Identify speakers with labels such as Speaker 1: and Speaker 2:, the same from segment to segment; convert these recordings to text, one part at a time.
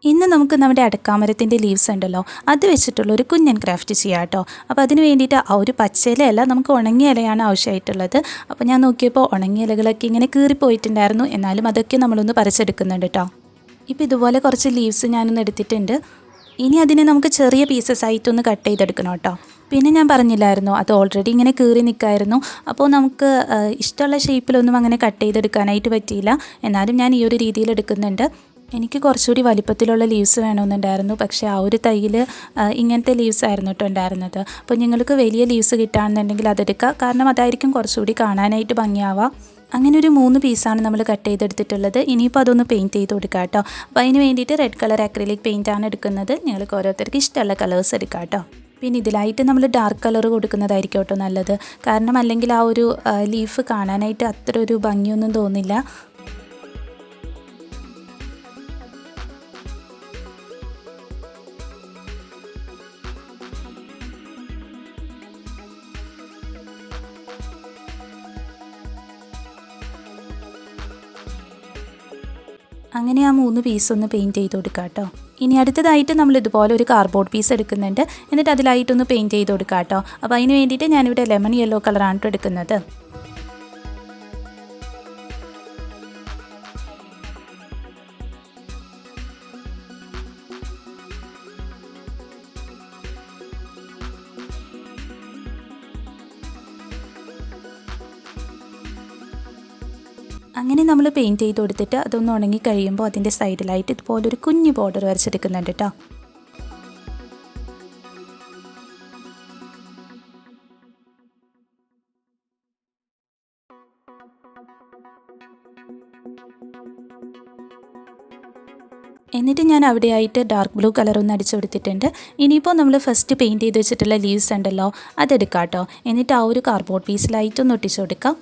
Speaker 1: ഇന്ന് നമുക്ക് നമ്മുടെ അടക്കാമരത്തിൻ്റെ ലീവ്സ് ഉണ്ടല്ലോ, അത് വെച്ചിട്ടുള്ള ഒരു കുഞ്ഞൻ ക്രാഫ്റ്റ് ചെയ്യാം കേട്ടോ. അപ്പോൾ അതിന് വേണ്ടിയിട്ട് ആ ഒരു പച്ചയിലയല്ല, നമുക്ക് ഉണങ്ങിയ ഇലയാണ് ആവശ്യമായിട്ടുള്ളത്. അപ്പോൾ ഞാൻ നോക്കിയപ്പോൾ ഉണങ്ങിയ ഇലകളൊക്കെ ഇങ്ങനെ കീറിപ്പോയിട്ടുണ്ടായിരുന്നു. എന്നാലും അതൊക്കെ നമ്മളൊന്ന് പറിച്ചെടുക്കുന്നുണ്ട് കേട്ടോ. ഇപ്പോൾ ഇതുപോലെ കുറച്ച് ലീവ്സ് ഞാനൊന്ന് എടുത്തിട്ടുണ്ട്. ഇനി അതിനെ നമുക്ക് ചെറിയ പീസസ് ആയിട്ടൊന്ന് കട്ട് ചെയ്തെടുക്കണം കേട്ടോ. പിന്നെ ഞാൻ പറഞ്ഞില്ലായിരുന്നു, അത് ഓൾറെഡി ഇങ്ങനെ കീറി നിൽക്കായിരുന്നു. അപ്പോൾ നമുക്ക് ഇഷ്ടമുള്ള ഷേപ്പിലൊന്നും അങ്ങനെ കട്ട് ചെയ്തെടുക്കാനായിട്ട് പറ്റിയില്ല. എന്നാലും ഞാൻ ഈ ഒരു രീതിയിൽ എടുക്കുന്നുണ്ട്. എനിക്ക് കുറച്ചുകൂടി വലിപ്പത്തിലുള്ള ലീവ്സ് വേണമെന്നുണ്ടായിരുന്നു. പക്ഷേ ആ ഒരു തൈയിൽ ഇങ്ങനത്തെ ലീവ്സ് ആയിരുന്നു കേട്ടോ ഉണ്ടായിരുന്നത്. അപ്പോൾ നിങ്ങൾക്ക് വലിയ ലീവ്സ് കിട്ടുകയാണെന്നുണ്ടെങ്കിൽ അതെടുക്കുക. കാരണം അതായിരിക്കും കുറച്ചുകൂടി കാണാനായിട്ട് ഭംഗിയാവുക. അങ്ങനെ ഒരു 3 പീസാണ് നമ്മൾ കട്ട് ചെയ്തെടുത്തിട്ടുള്ളത്. ഇനിയിപ്പോൾ അതൊന്ന് പെയിൻറ്റ് ചെയ്ത് കൊടുക്കുക കേട്ടോ. അപ്പോൾ അതിന് വേണ്ടിയിട്ട് റെഡ് കളർ അക്രിലിക് പെയിൻറ്റാണ് എടുക്കുന്നത്. നിങ്ങൾക്ക് ഓരോരുത്തർക്ക് ഇഷ്ടമുള്ള കളേഴ്സ് എടുക്കുക കേട്ടോ. പിന്നെ ഇതിലായിട്ട് നമ്മൾ ഡാർക്ക് കളർ കൊടുക്കുന്നതായിരിക്കും കേട്ടോ നല്ലത്. കാരണം അല്ലെങ്കിൽ ആ ഒരു ലീഫ് കാണാനായിട്ട് അത്ര ഒരു ഭംഗിയൊന്നും തോന്നില്ല. അങ്ങനെ ആ 3 പീസൊന്ന് പെയിൻറ്റ് ചെയ്ത് കൊടുക്കുക കേട്ടോ. ഇനി അടുത്തതായിട്ട് നമ്മൾ ഇതുപോലെ ഒരു കാർഡ്ബോർഡ് പീസ് എടുക്കുന്നുണ്ട്. എന്നിട്ട് അതിലായിട്ടൊന്ന് പെയിൻറ്റ് ചെയ്ത് കൊടുക്കുക കേട്ടോ. അപ്പോൾ അതിന് വേണ്ടിയിട്ട് ഞാനിവിടെ ലെമൺ യെല്ലോ കളറാണ് കേട്ടോ എടുക്കുന്നത്. അങ്ങനെ നമ്മൾ പെയിൻറ്റ് ചെയ്ത് കൊടുത്തിട്ട് അതൊന്ന് ഉണങ്ങി കഴിയുമ്പോൾ അതിൻ്റെ സൈഡിലായിട്ട് ഇതുപോലൊരു കുഞ്ഞു ബോർഡർ വരച്ചെടുക്കുന്നുണ്ട് കേട്ടോ. എന്നിട്ട് ഞാൻ അവിടെയായിട്ട് ഡാർക്ക് ബ്ലൂ കളർ ഒന്ന് അടിച്ചു കൊടുത്തിട്ടുണ്ട്. ഇനിയിപ്പോൾ നമ്മൾ ഫസ്റ്റ് പെയിൻറ്റ് ചെയ്ത് വെച്ചിട്ടുള്ള ലീവ്സ് ഉണ്ടല്ലോ, അതെടുക്കാം കേട്ടോ. എന്നിട്ട് ആ ഒരു കാർഡ്ബോർഡ് പീസിലായിട്ടൊന്ന് ഒട്ടിച്ചു കൊടുക്കാം.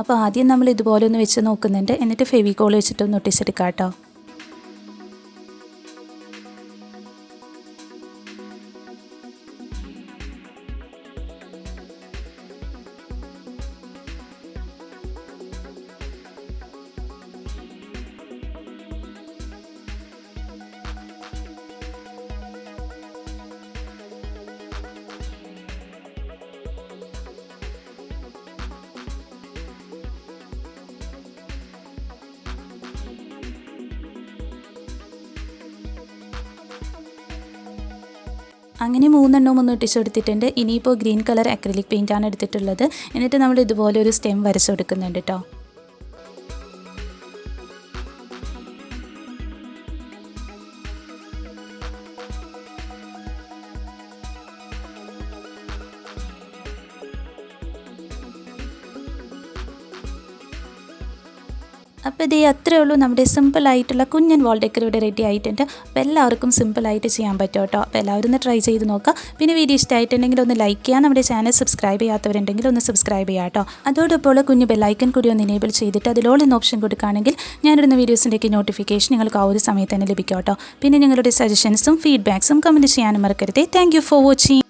Speaker 1: അപ്പോൾ ആദ്യം നമ്മൾ ഇതുപോലെ ഒന്ന് വെച്ച് നോക്കുന്നുണ്ട്. എന്നിട്ട് ഫെവിക്കോൾ വെച്ചിട്ടൊന്ന് ഒട്ടിച്ചെടുക്കാം കേട്ടോ. അങ്ങനെ 3 എണ്ണവും ഒന്ന് ഒട്ടിച്ചു കൊടുത്തിട്ടുണ്ട്. ഇനിയിപ്പോൾ ഗ്രീൻ കളർ അക്രിലിക് പെയിൻറ്റാണ് എടുത്തിട്ടുള്ളത്. എന്നിട്ട് നമ്മൾ ഇതുപോലെ ഒരു സ്റ്റെം വരച്ചു കൊടുക്കുന്നുണ്ട് കേട്ടോ. അപ്പോൾ ഇതേ അത്രയേ ഉള്ളൂ, നമ്മുടെ സിമ്പിളായിട്ടുള്ള കുഞ്ഞൻ വാൾ ഡെക്കർ ഇവിടെ റെഡി ആയിട്ടുണ്ട്. അപ്പോൾ എല്ലാവർക്കും സിമ്പിളായിട്ട് ചെയ്യാൻ പറ്റും കേട്ടോ. അപ്പോൾ എല്ലാവരും ഒന്ന് ട്രൈ ചെയ്ത് നോക്കുക. പിന്നെ വീഡിയോ ഇഷ്ടമായിട്ടുണ്ടെങ്കിൽ ഒന്ന് ലൈക്ക് ചെയ്യുക. നമ്മുടെ ചാനൽ സബ്സ്ക്രൈബ് ചെയ്യാത്തവരുണ്ടെങ്കിൽ ഒന്ന് സബ്സ്ക്രൈബ് ചെയ്യുക കേട്ടോ. അതോടൊപ്പം കുഞ്ഞു ബെല്ലൈക്കൺ കൂടി ഒന്ന് എനേബിൾ ചെയ്തിട്ട് അതിലോൾ എന്ന ഓപ്ഷൻ കൊടുക്കുകയാണെങ്കിൽ ഞാനിടുന്ന വീഡിയോസിൻ്റെയൊക്കെ നോട്ടിഫിക്കേഷൻ നിങ്ങൾക്ക് ആ ഒരു സമയത്ത് തന്നെ ലഭിക്കും കേട്ടോ. പിന്നെ നിങ്ങളുടെ സജഷൻസും ഫീഡ്ബാക്സും കമൻറ്റ് ചെയ്യാനും മറക്കരുത്. Thank you for watching.